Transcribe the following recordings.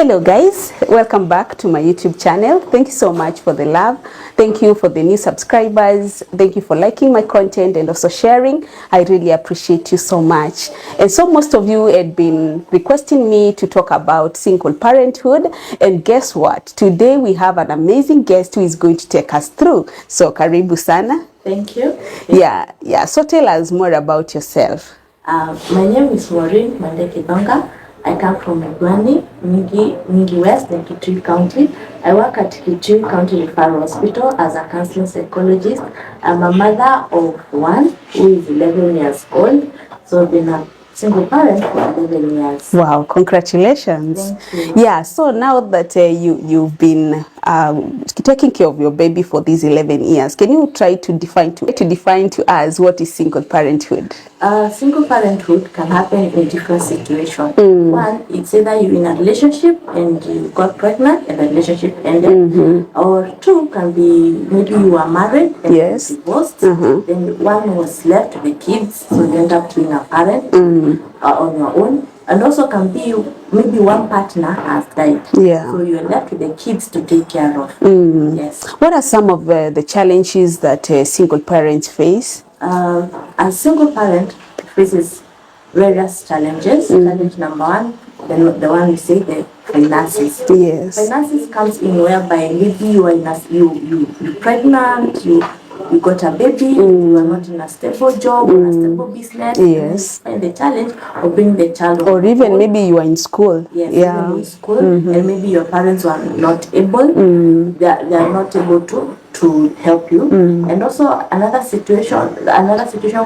Hello guys, welcome back to my YouTube channel. Thank you so much for the love. Thank you for the new subscribers. Thank you for liking my content and also sharing. I really appreciate you so much. And so most of you had been requesting me to talk about single parenthood, and guess what? Today we have an amazing guest who is going to take us through. So karibu sana. Thank you. Yeah. So tell us more about yourself. My name is Maureen Mandeke Donga. I come from Migwani, Mingi West in Kitui County. I work at Kitui County Referral Hospital as a counseling psychologist. I'm a mother of one who is 11 years old. So I've been a single parent for 11 years. Wow, congratulations. Thank you. Yeah, so now that you've been taking care of your baby for these 11 years, can you try to define to us what is single parenthood? Single parenthood can happen in different situations. One, it's either you're in a relationship and you got pregnant and the relationship ended. Or two, can be maybe you are married and Yes. divorced. Then one was left with the kids, so you end up being a parent on your own. And also can be maybe one partner has died. Yeah. So you're left with the kids to take care of. Yes. What are some of the challenges that single parents face? A single parent faces various challenges. Challenge number one, the one we say, the finances. Yes. Finances comes in whereby maybe you are you're pregnant, you got a baby, you are not in a stable job or a stable business. Yes. And the challenge of bringing the child on Or even board. maybe you are in school. Yes, Yeah. even in school, and maybe your parents were not able, they are not able to help you. And also another situation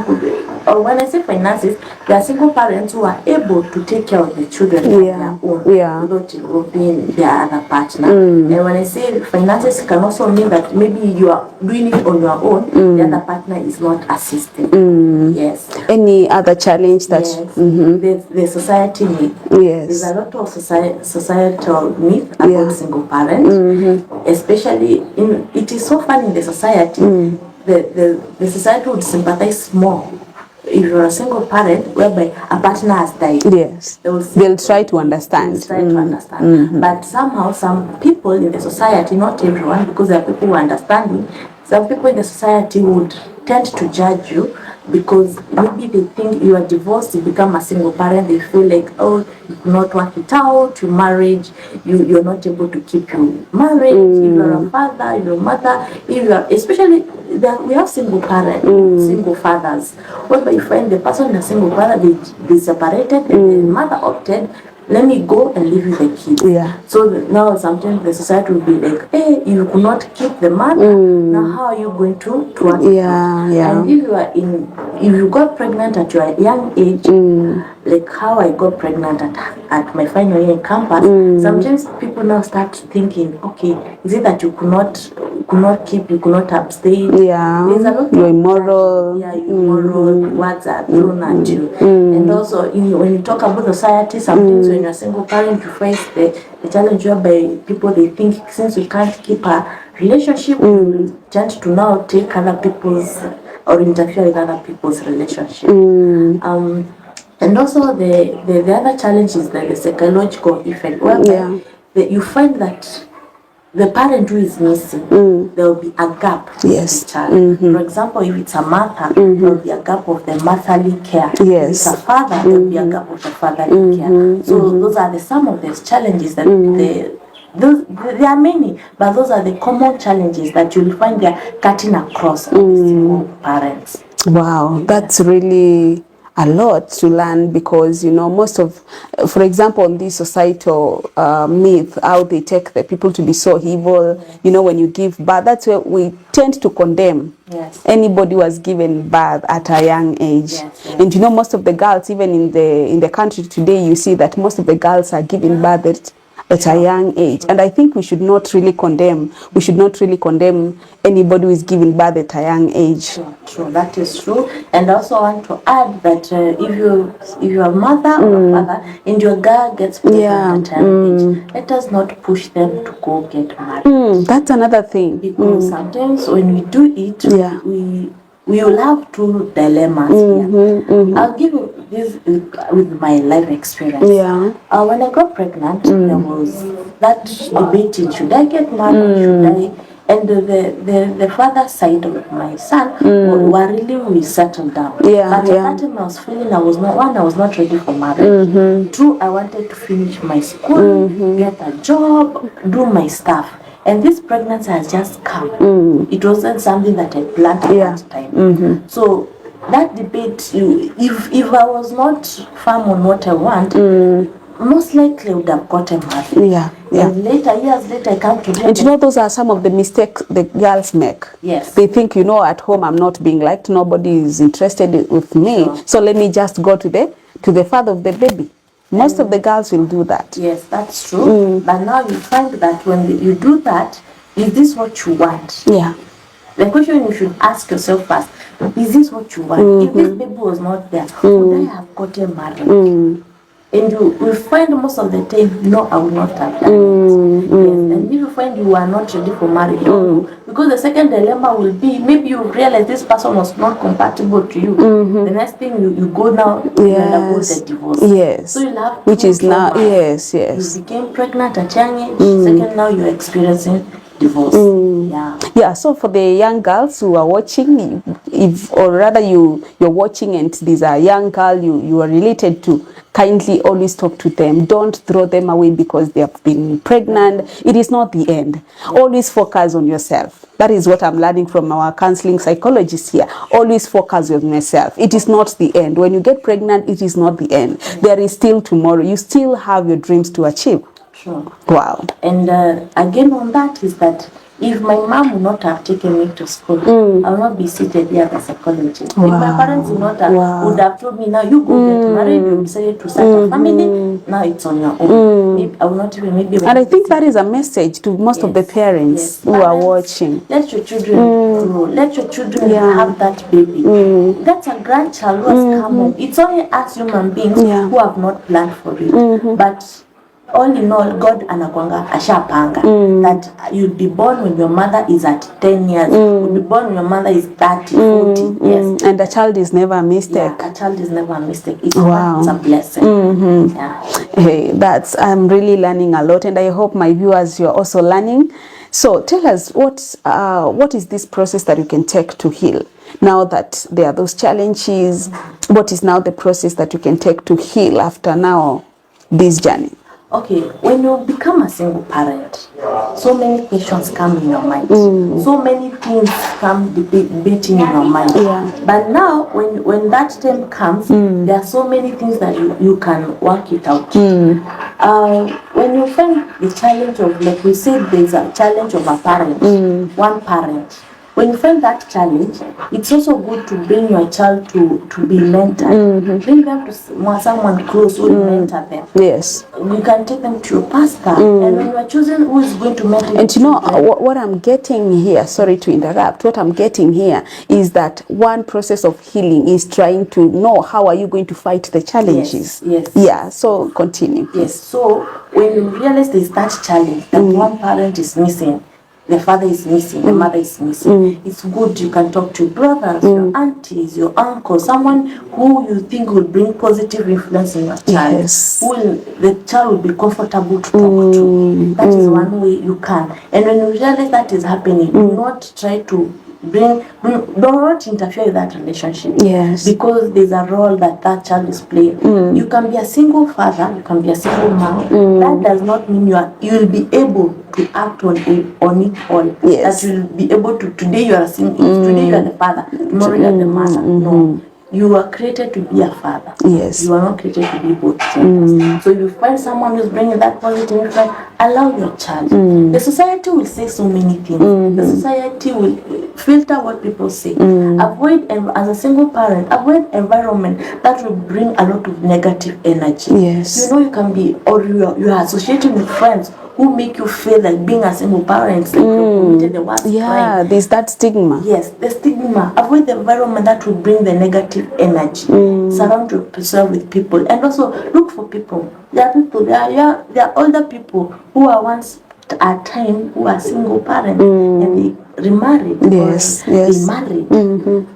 could be, or when I say finances, there are single parents who are able to take care of the children on their own, Yeah. without involving their other partner. And when I say finances, can also mean that maybe you are doing it on your own, the other partner is not assisting. Yes. Any other challenge that? Yes. The society myth. Yes. There's a lot of societal myth about single parents, especially it is so fun in the society. The society would sympathize more if you're a single parent whereby a partner has died. Yes. They'll try to understand. But somehow some people in the society, not everyone, because there are people who are understanding, some people in the society would tend to judge you because maybe they think you are divorced, you become a single parent, they feel like, oh, you could not work it out, your marriage, you're not able to keep your marriage, if you're a father, you're a mother, if you are, especially we have single parents, single fathers, whereby you find the person in a single father, they separated and the mother opted, let me go and live with the kids. Yeah. So now sometimes the society will be like, hey, you could not keep the mother. Now how are you going to work it out? And if you got pregnant at your young age, like how I got pregnant at my final year in campus, sometimes people now start thinking, okay, is it that you could not keep, you could not abstain? Yeah. There's a lot you're immoral. Yeah, you're immoral, words are thrown at you. And also when you talk about society, sometimes when you're a single parent, you face the challenge whereby people, they think since we can't keep a relationship, we tend to now take other people's or interfere with other people's relationship. And also the other challenge is the psychological effect, whereby you find that the parent who is missing, there will be a gap in the child. For example, if it's a mother, there will be a gap of the motherly care. If it's a father, there will be a gap of the fatherly care. So those are some of those challenges that there are many, but those are the common challenges that you'll find they're cutting across single parents. Wow, that's really a lot to learn because, you know, most of, for example, on this societal myth, how they take the people to be so evil, you know, when you give birth, that's where we tend to condemn anybody who has given birth at a young age. And, you know, most of the girls, even in the country today, you see that most of the girls are giving birth at a young age, and I think we should not really condemn anybody who is giving birth at a young age. True, that is true. And also I want to add that if you're a mother or a father and your girl gets pregnant at a young age, let us not push them to go get married. That's another thing. Because sometimes when we do it, we will have two dilemmas here. I'll give you this with my life experience. Yeah. When I got pregnant, there was that debating: should I get married? Should I? And the father side of my son were really we settled down. Yeah, But yeah. at that time I was feeling I was not ready for marriage. Two, I wanted to finish my school, get a job, do my stuff. And this pregnancy has just come. It wasn't something that I planned at that time. So that debate, if I was not firm on what I want, most likely I would have gotten married. Yeah, yeah. And years later, I come to realize. And you know, those are some of the mistakes the girls make. Yes. They think, you know, at home I'm not being liked, nobody is interested with me, Sure. so let me just go to the father of the baby. Most of the girls will do that. Yes, that's true. But now you find that when you do that, is this what you want? Yeah. The question you should ask yourself first, is this what you want? If this baby was not there, would I have gotten married? And you will find most of the time, no, I will not have done it. Yes. And if you find you are not ready for marriage, because the second dilemma will be, maybe you realize this person was not compatible to you. The next thing you go now, you undergo the divorce. Yes. So you'll have which two is now, traumas. yes. You became pregnant at young age. Second, now you're experiencing divorce. Yeah. Yeah, so for the young girls who are watching, if or rather you're watching and these are young girl you are related to, kindly always talk to them. Don't throw them away because they have been pregnant. It is not the end. Always focus on yourself. That is what I'm learning from our counseling psychologists here. Always focus on yourself. It is not the end. When you get pregnant, it is not the end. There is still tomorrow. You still have your dreams to achieve. Sure. Wow. And again on that is that if my mom would not have taken me to school, I would not be seated here as a psychologist. If my parents would not have, would have told me, now you go get married, you decided to start a family, now it's on your own. Maybe I will not even maybe. And I think that is a message to most of the parents who are watching. Let your children grow. Let your children have that baby. That's a grandchild who has come home. It's only us human beings who have not planned for it. But all in all, God anakwanga ashapanga that you'll be born when your mother is at 10 years. You'll be born when your mother is 30, 40. Yes. And a child is never a mistake. Yeah, a child is never a mistake. It's a blessing. Yeah. Hey, I'm really learning a lot, and I hope my viewers, you're also learning. So tell us, what is this process that you can take to heal? Now that there are those challenges, what is now the process that you can take to heal after now this journey? Okay, when you become a single parent, so many questions come in your mind. So many things come debating in your mind. Yeah. But now, when that time comes, there are so many things that you can work it out. When you find the challenge of, like we said, there's a challenge of a parent, one parent. When you find that challenge, it's also good to bring your child to be mentored. Bring them to someone close who will mentor them. Yes. You can take them to your pastor, and when you are choosing who is going to mentor you. And you know, what I'm getting here, sorry to interrupt, what I'm getting here is that one process of healing is trying to know how are you going to fight the challenges. Yes. Yeah, so continue. Yes, so when you realize there's that challenge, that one parent is missing, the father is missing, the mother is missing. It's good you can talk to your brothers, your aunties, your uncles, someone who you think will bring positive influence in your child. Yes. The child will be comfortable to talk to. That is one way you can. And when you realize that is happening, do not try to do not interfere with that relationship. Yes. Because there's a role that child is playing. You can be a single father, you can be a single mom. That does not mean you'll be able to act on it all. Yes. That you'll be able to, today you are a single, today you are the father, tomorrow you are the mother. No. You are created to be a father. Yes. You are not created to be both genders. So if you find someone who's bringing that positive influence, allow your child. The society will say so many things. The society will filter what people say. Avoid, as a single parent, avoid environment that will bring a lot of negative energy. Yes. You know, you can be, or you are associating with friends who make you feel like being a single parent, like you committed the worst crime. There's that stigma. Yes, the stigma. Avoid the environment that will bring the negative energy. Surround yourself with people, and also look for people. There are older people who are once a time who are single parents and they remarried Yes, or yes. they married.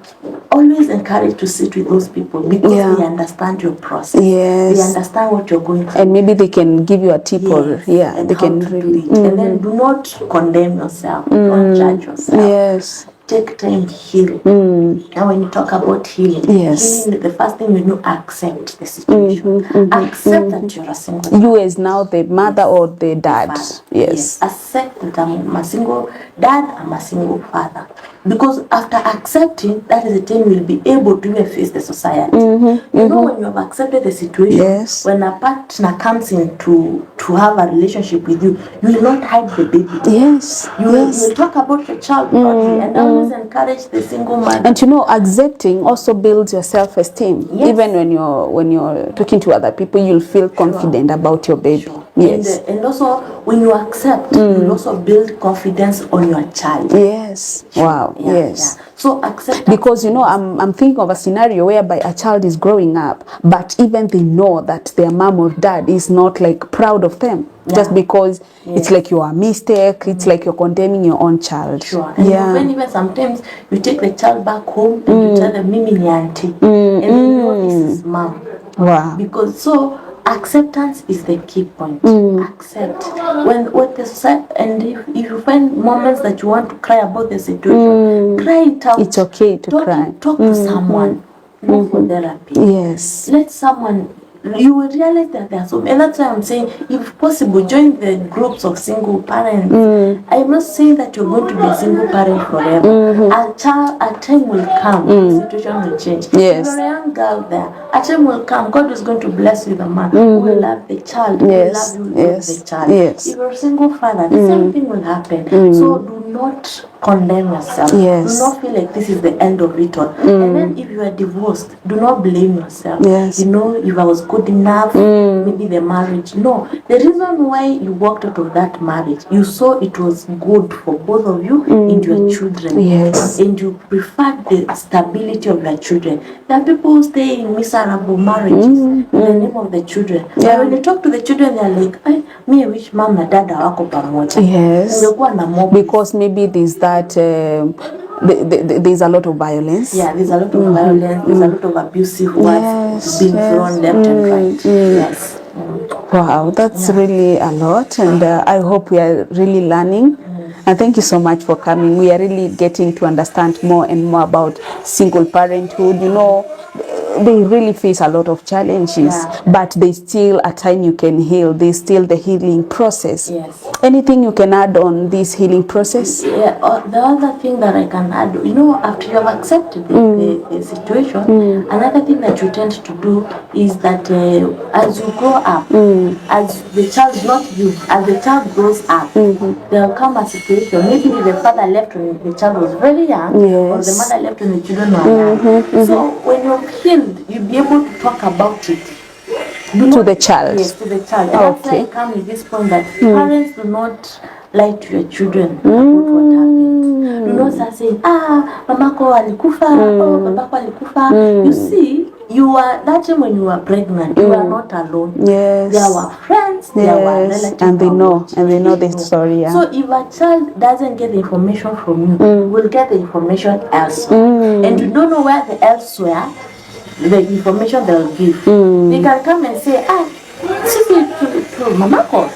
Always encourage to sit with those people because they understand your process. Yes. They understand what you're going through. And maybe they can give you a tip or and they how can to really. do it. And then do not condemn yourself. Don't judge yourself. Yes. Take time, heal. Now when you talk about healing, healing, the first thing you know, accept the situation. Accept that you're a single. You as now the mother or the dad. Yes. Accept that I'm a single dad, I'm a single father. Because after accepting, that is the time you'll be able to even face the society. You know, when you have accepted the situation, when a partner comes in to have a relationship with you, you will not hide the baby. Yes. You will talk about your child properly and always encourage the single mother. And you know, accepting also builds your self-esteem. Even when you're talking to other people, you'll feel confident about your baby. Yes. And also when you accept, you also build confidence on your child. Yes. Wow. Yes. So accept. Because you know, I'm thinking of a scenario whereby a child is growing up, but even they know that their mom or dad is not like proud of them. Just because it's like you are a mistake, it's like you're condemning your own child. And even sometimes you take the child back home and you tell them, Mimi ni auntie. And they know this is mom. Wow. Because so acceptance is the key point. Accept. When what the society, and if you find moments that you want to cry about the situation, cry it out. It's okay to cry. Talk to someone. Go for therapy. Yes. Let someone. You will realize that there are so, and that's why I'm saying, if possible, join the groups of single parents. I'm not saying that you're going to be a single parent forever. A time will come, the situation will change. Yes. If you're a young girl there, a time will come, God is going to bless you with a man who will love the child, who will love you with the child. If you're a single father, the same thing will happen. So do not condemn yourself. Do not feel like this is the end of it all. And then if you are divorced, do not blame yourself. You know, if I was good enough, maybe the marriage. No, the reason why you walked out of that marriage, you saw it was good for both of you and your children. And you preferred the stability of your children. There are people who stay in miserable marriages in the name of the children. But when you talk to the children, they're like, me wish mom na dada wako pamoja. Because maybe there's that there's a lot of violence. There's a lot of violence, there's a lot of abusive words being thrown left and right. Wow, that's really a lot, and I hope we are really learning. And thank you so much for coming. We are really getting to understand more and more about single parenthood. You know, they really face a lot of challenges, but they still, at time you can heal. There's still the healing process. Anything you can add on this healing process? The other thing that I can add, you know, after you have accepted the situation, another thing that you tend to do is that as you grow up, as the child, not you, as the child grows up, there will come a situation, maybe the father left when the child was very young, or the mother left when the children were young. So when you're healed, you'll be able to talk about it. To the child. Yes, to the child. And that's why I come with this point that parents do not lie to your children about what happened. Do not say, mamako alikufa, babako alikufa. You see, you are that time when you were pregnant, you are not alone. There were friends, there were relatives, and they know the story. So if a child doesn't get the information from you, will get the information elsewhere, and you don't know where the elsewhere the information they'll give. They can come and say, to mamako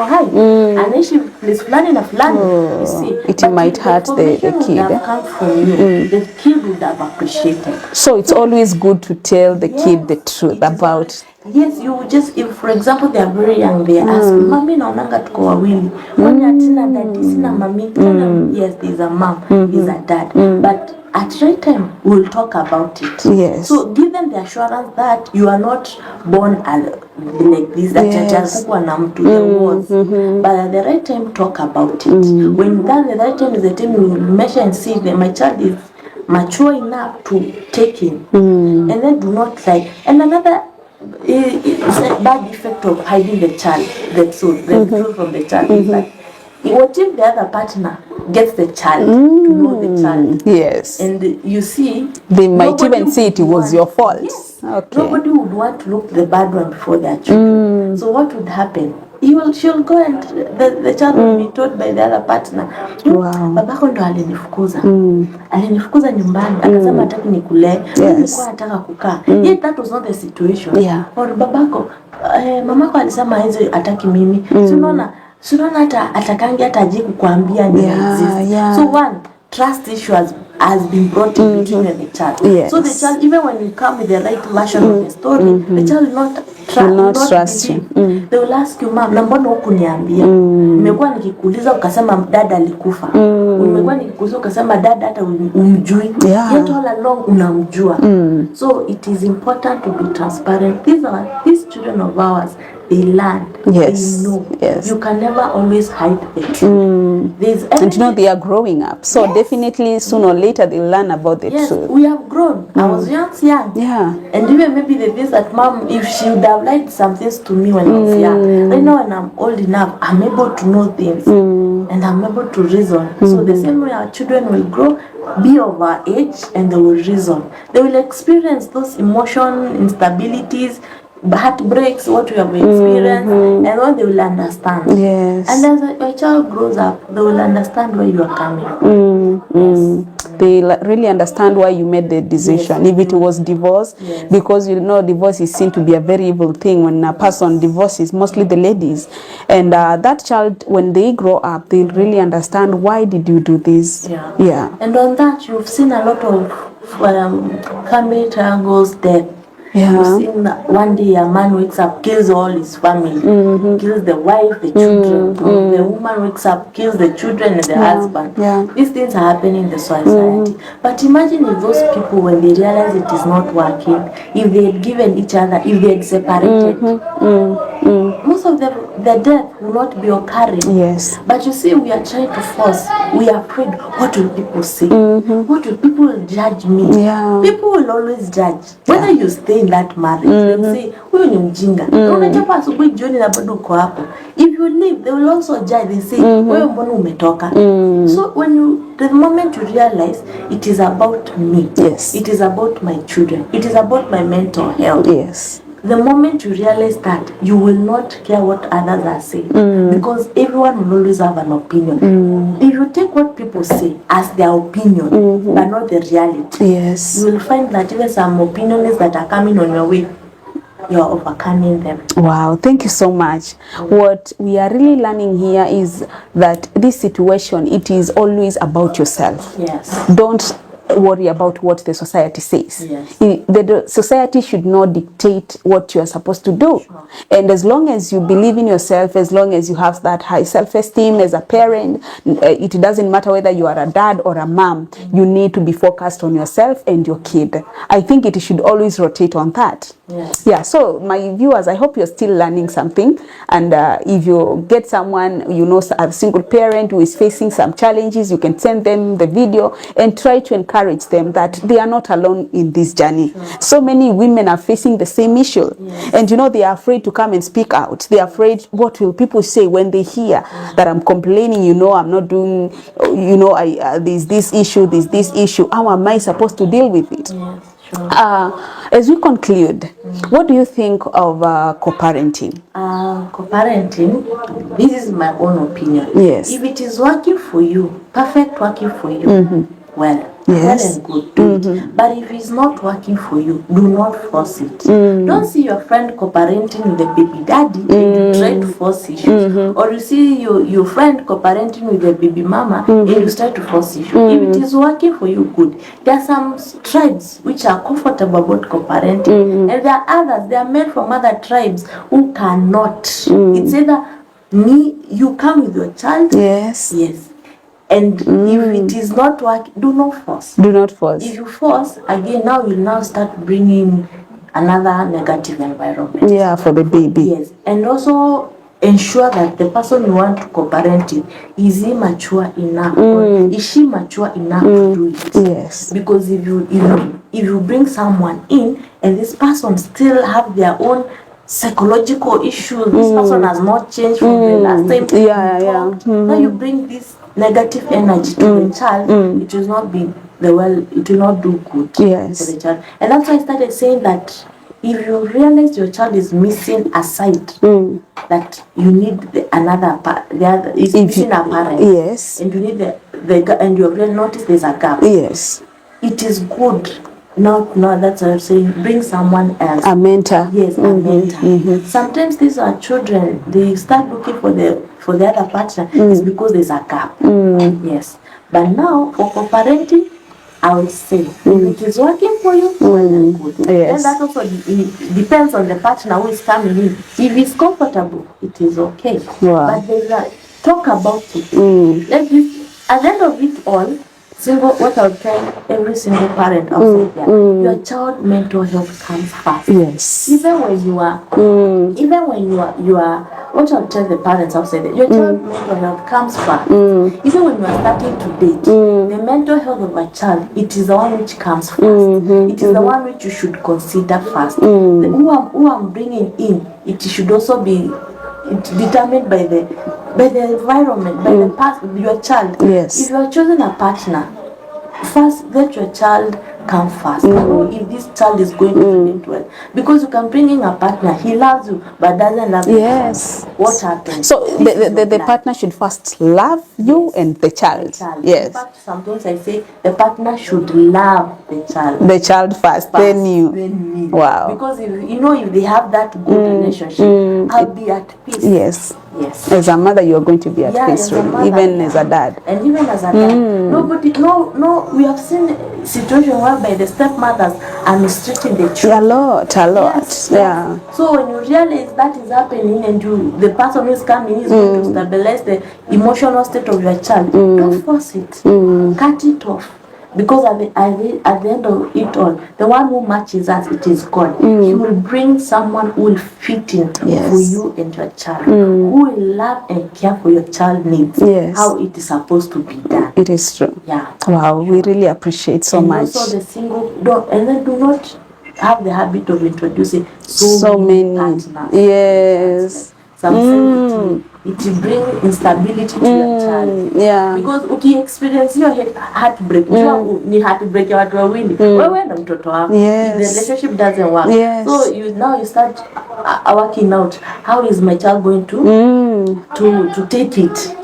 hi, and then she is planning a plan. You see, it might hurt the kid. Come from you, the kid would have appreciated. So it's always good to tell the kid the truth about. Yes, you just, if for example they are very young, they ask, Mami naonanga tuko wawili. Kwani atina daddy, sina mami? Yes, there's a mom, there's a dad. But at the right time, we'll talk about it. So give them the assurance that you are not born like this, that there was. But at the right time, talk about it. When that the right time is the time, you will measure and see that my child is mature enough to take in. And then do not lie. And another it's a bad effect of hiding the child, the truth from the child is that what if the other partner gets the child to know the child? And you see, they might even say it was your fault. Nobody would want to look the bad one before their children. So what would happen? she'll go and the child will be told by the other partner, Wow. babako ndo alinifukuza. Alinifukuza nyumbani, akasema hataki nikulee. Nilikuwa nataka kukaa. Yet that was not the situation. Yeah. Or babako, mamako alisema hizi hataki mimi. Unaona hata atakangi hata aje kukuambia ni exist. So one, trust issue has been brought in between you and the child. Yes. So the child, even when you come with the right version of the story, the child will not trust you. They will ask you, mom, na mbona hukuniambia? Nimekuwa nikikuuliza ukasema dada alikufa. Nimekuwa nikikuuliza ukasema dada hata umjui. Yet all along unamjua. So it is important to be transparent. These children of ours, they learn. They know. You can never always hide the truth. And you know they are growing up, so definitely sooner or later they'll learn about the truth. We have grown. I was young. Yeah. And even maybe the things that mom, if she would have lied some things to me when I was young, right now when I'm old enough, I'm able to know things and I'm able to reason. So the same way our children will grow, be of our age, and they will reason. They will experience those emotion instabilities, heartbreaks, what we have experienced, and what they will understand. Yes. And as a child grows up, they will understand where you are coming. They really understand why you made the decision. If it was divorce, because you know divorce is seen to be a very evil thing. When a person divorces, mostly the ladies, and that child, when they grow up, they really understand why did you do this. Yeah. And on that, you've seen a lot of family triangles death. You've seen that one day a man wakes up, kills all his family, kills the wife, the children. The woman wakes up, kills the children and the husband. These things are happening in the society. But imagine if those people, when they realize it is not working, if they had given each other, if they had separated, most of the death will not be occurring. Yes. But you see, we are trying to force. We are afraid. What will people say? What will people judge me? People will always judge. Whether you stay in that marriage, they will say, huyu ni mjinga. Unachapa asubuhi jioni na bado uko hapo. If you leave, they will also judge. They say, wewe mbona umetoka? So the moment you realize it is about me, it is about my children, it is about my mental health. The moment you realize that, you will not care what others are saying, because everyone will always have an opinion. If you take what people say as their opinion, but not the reality, you will find that even some opinions that are coming on your way, you are overcoming them. Wow, thank you so much. What we are really learning here is that this situation, it is always about yourself. Don't worry about what the society says. The society should not dictate what you are supposed to do. And as long as you believe in yourself, as long as you have that high self-esteem as a parent, it doesn't matter whether you are a dad or a mom, you need to be focused on yourself and your kid. I think it should always rotate on that. So my viewers, I hope you're still learning something. And if you get someone, you know, a single parent who is facing some challenges, you can send them the video and try to encourage them that they are not alone in this journey. So many women are facing the same issue, and you know, they are afraid to come and speak out. They are afraid, what will people say when they hear that I'm complaining, you know, I'm not doing, you know, there's this issue, how am I supposed to deal with it? As we conclude, what do you think of co-parenting? Co-parenting, this is my own opinion. If it is working for you, perfect working for you, well and good, do it. But if it's not working for you, do not force it. Don't see your friend co-parenting with the baby daddy and you try to force issues. Or you see your friend co-parenting with the baby mama and you try to force issues. If it is working for you, good. There are some tribes which are comfortable about co-parenting, and there are others, they are made from other tribes who cannot. It's either you come with your child. And if it is not working, do not force. Do not force. If you force, again, now you'll now start bringing another negative environment. For the baby. And also ensure that the person you want to co-parent with, is he mature enough? Or is she mature enough to do it? Because if you bring someone in and this person still have their own psychological issues, this person has not changed from the last time now you bring this negative energy to the child, it will not be it will not do good for the child. And that's why I started saying that if you realize your child is missing a side that you need another part, the other is missing a parent. Yes. And you need and you really notice there's a gap. Yes. It is good. No, that's what I'm saying. Bring someone else. A mentor. Yes, a mentor. Sometimes these are children. They start looking for the other partner. It's because there's a gap. Yes. But now for co-parenting, I would say if it is working for you, well and good. Yes. And that also depends on the partner who is coming in. If it's comfortable, it is okay. Wow. But there's a talk about it. Let this, at the end of it all, what I'll tell every single parent outside there, your child mental health comes first. Yes. Even when you are, what I'll tell the parents outside there, your child mental health comes first. Even when you are starting to date, the mental health of a child, it is the one which comes first. It is the one which you should consider first. Who I'm bringing in, it should also be determined by the environment, by the past, your child. Yes. If you are choosing a partner, first let your child come first. Know if this child is going to relate well. Because you can bring in a partner, he loves you but doesn't love you. Yes. What happens? So the partner should first love you and the child. Yes. In fact, sometimes I say the partner should love the child. The child first, then you. Then wow. Because if they have that good relationship, I'll be at peace. Yes. Yes. As a mother, you are going to be at peace, really, even as a dad. And even as a dad, no, we have seen situations whereby the stepmothers are mistreating the children. A lot. Yes, yeah. So when you realize that is happening and the person who is coming is going to stabilize the emotional state of your child, don't force it. Cut it off. Because at the end of it all, the one who matches us, it is God. He will bring someone who will fit in for you and your child, who will love and care for your child needs, how it is supposed to be done. It is true. Yeah. Wow, we really appreciate so much. Also the single, do not have the habit of introducing so many partners. Yes. It will bring instability to your child. Yeah. Because experience your heartbreak. Ni heartbreak ya watu wawili. Wewe na mtoto wako. Yes. The relationship doesn't work. Yes. So you start working out. How is my child going to take it?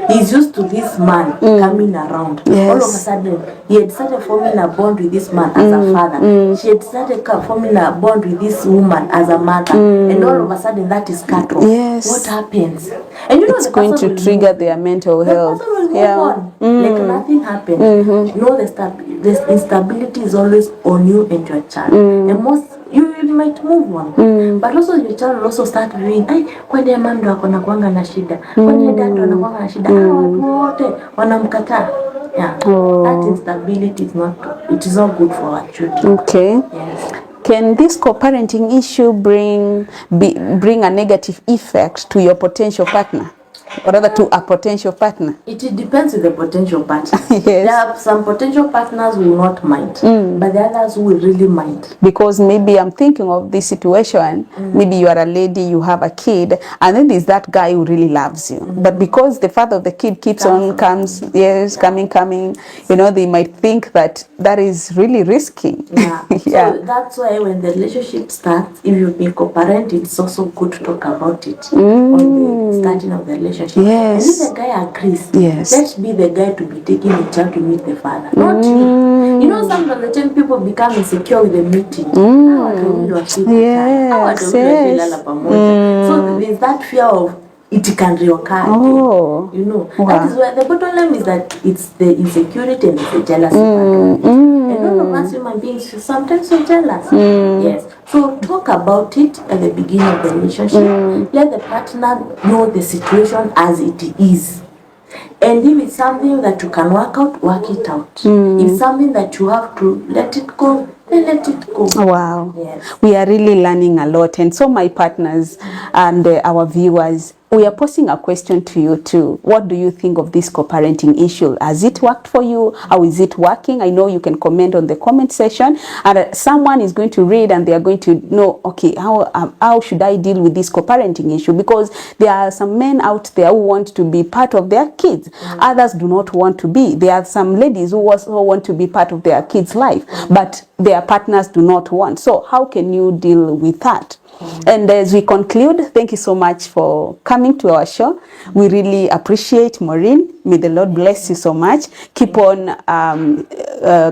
He's used to this man coming around. Yes. All of a sudden, he had started forming a bond with this man as a father. She had started forming a bond with this woman as a mother. And all of a sudden, that is cut off. Yes. What happens? And it's going to trigger their mental health. The person will move on. Like nothing happened. The instability is always on you and your child. And you might move on. But also your child will also start viewing, kwa nini mama ndo akona kuanga na shida? Kwa nini dad ndo anakuanga na shida? Watu wote wanamkataa. Yeah. That instability is not good for our children. Okay. Yes. Can this co-parenting issue bring a negative effect to your potential partner? Or rather to a potential partner? It depends on the potential partner. Yes. There are some potential partners who will not mind, but the others who will really mind. Because maybe I'm thinking of this situation, maybe you are a lady, you have a kid, and then there's that guy who really loves you. But because the father of the kid keeps coming, they might think that is really risky. Yeah. So that's why when the relationship starts, if you've been co-parenting, it's also good to talk about it on the starting of the relationship. Yes. And if the guy agrees, let's be the guy to be taking the child to meet the father, not you. You know, sometimes the time people become insecure with the meeting. Yes. So there's that fear of it can reoccur again. You know, that is where the bottom line is that it's the insecurity and the jealousy. And all of us human beings sometimes so jealous. Yes. So talk about it at the beginning of the relationship. Let the partner know the situation as it is. And if it's something that you can work it out. If it's something that you have to let it go, then let it go. Wow. Yes. We are really learning a lot. And so my partners and our viewers, we are posing a question to you too. What do you think of this co-parenting issue? Has it worked for you? How is it working? I know you can comment on the comment section, and someone is going to read and they are going to know, okay, how should I deal with this co-parenting issue? Because there are some men out there who want to be part of their kids. Others do not want to be. There are some ladies who also want to be part of their kids' life, but their partners do not want. So how can you deal with that? And as we conclude, thank you so much for coming to our show. We really appreciate Maureen. May the Lord bless you so much. Keep on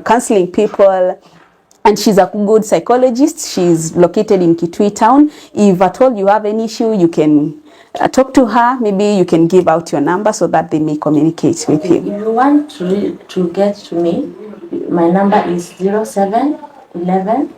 counseling people. And she's a good psychologist. She's located in Kitui town. If at all you have any issue, you can talk to her. Maybe you can give out your number so that they may communicate with you. If you want to get to me, my number is 07 11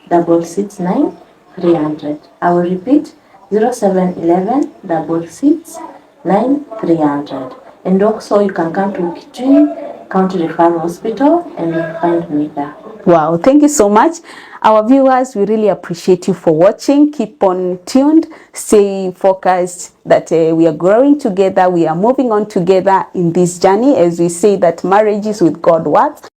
669 300. I will repeat, 07 11 669 300. And also you can come to Kitui County Referral Hospital and find me there. Wow, thank you so much. Our viewers, we really appreciate you for watching. Keep on tuned, stay focused that we are growing together, we are moving on together in this journey, as we say that marriages with God works.